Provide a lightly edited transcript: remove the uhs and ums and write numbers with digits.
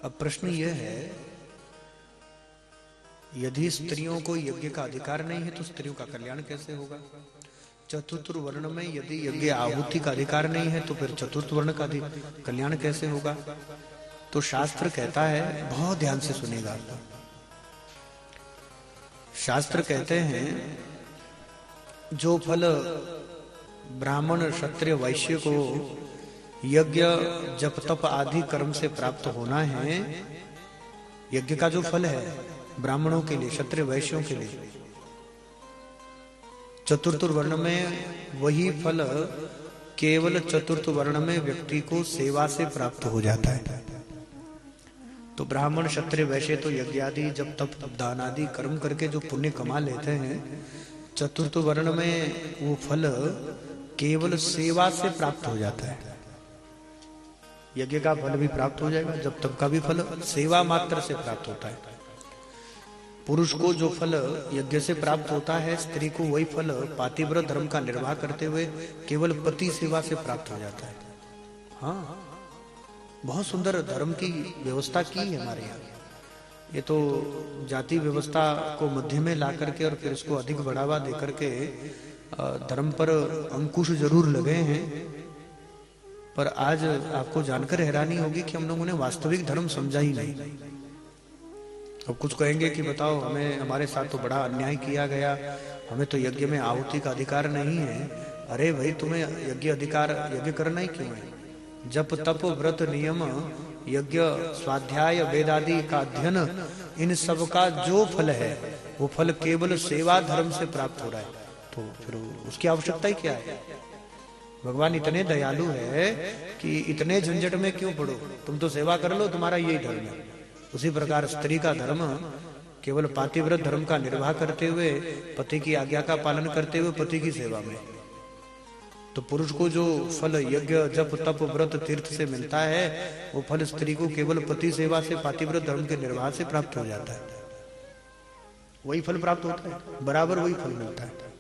अब प्रश्न यह है, यदि स्त्रियों को यज्ञ का अधिकार नहीं है तो स्त्रियों का कल्याण कैसे होगा? चतुर्थ वर्ण में यदि यज्ञ आहुति का अधिकार नहीं है तो फिर चतुर्थ वर्ण का कल्याण कैसे होगा? तो शास्त्र कहता है, बहुत ध्यान से सुनेगा। शास्त्र कहते हैं, जो फल ब्राह्मण क्षत्रिय वैश्य को यज्ञ जप तप आदि कर्म से प्राप्त होना है, यज्ञ का जो फल है ब्राह्मणों के लिए, क्षत्रिय वैश्यों के लिए, चतुर्थ वर्ण में वही फल केवल चतुर्थ वर्ण में व्यक्ति को सेवा से प्राप्त हो जाता है। तो ब्राह्मण क्षत्रिय वैश्य तो यज्ञ आदि जब तप दान आदि कर्म करके जो पुण्य कमा लेते हैं, चतुर्थ वर्ण में वो फल केवल सेवा से प्राप्त हो जाता है। यज्ञ का फल भी प्राप्त हो जाएगा, जब तप का भी फल सेवा मात्र से प्राप्त होता है। पुरुष को जो फल यज्ञ से प्राप्त होता है, स्त्री को वही फल पातिव्रत धर्म का निर्वाह करते हुए केवल पति सेवा से प्राप्त हो जाता है। हाँ, बहुत सुंदर धर्म की व्यवस्था की है हमारे यहाँ। ये तो जाति व्यवस्था को मध्य में ला करके और फिर उसको अधिक बढ़ावा दे करके धर्म पर अंकुश जरूर लगे हैं, पर आज आपको जानकर हैरानी होगी कि हम लोगों ने वास्तविक धर्म समझा ही नहीं। अब कुछ कहेंगे कि बताओ, हमें हमारे साथ तो बड़ा अन्याय किया गया, हमें तो यज्ञ में आहुति का अधिकार नहीं है। अरे भाई, तुम्हें यज्ञ करना ही क्यों है? जप तप व्रत नियम यज्ञ स्वाध्याय वेदादि का अध्ययन, इन सब का जो फल है वो फल केवल सेवा धर्म से प्राप्त हो रहा है, तो फिर उसकी आवश्यकता ही क्या है? भगवान इतने दयालु है कि इतने झंझट में क्यों पड़ो, तुम तो सेवा कर लो, तुम्हारा यही धर्म है। उसी प्रकार स्त्री का धर्म केवल पातिव्रत धर्म का निर्वाह करते हुए, पति की आज्ञा का पालन करते हुए पति की सेवा में। तो पुरुष को जो फल यज्ञ जप तप व्रत तीर्थ से मिलता है, वो फल स्त्री को केवल पति सेवा से पातिव्रत धर्म के निर्वाह से प्राप्त हो जाता है। वही फल प्राप्त होता है, बराबर वही फल मिलता है।